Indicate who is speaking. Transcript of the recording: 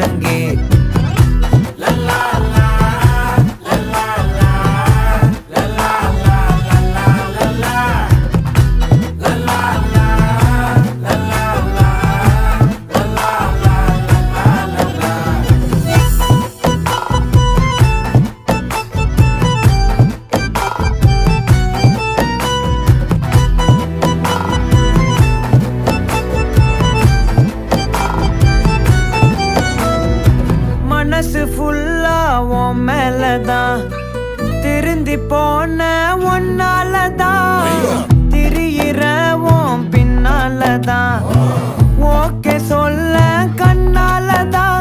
Speaker 1: முழங்கே மனசு ஃபுல்லா உன் மேலதான் திருந்தி போன ஒன்னாலதான் திரியிற உன் பின்னாலதான் ஓகே சொல்ல கண்ணாலதான்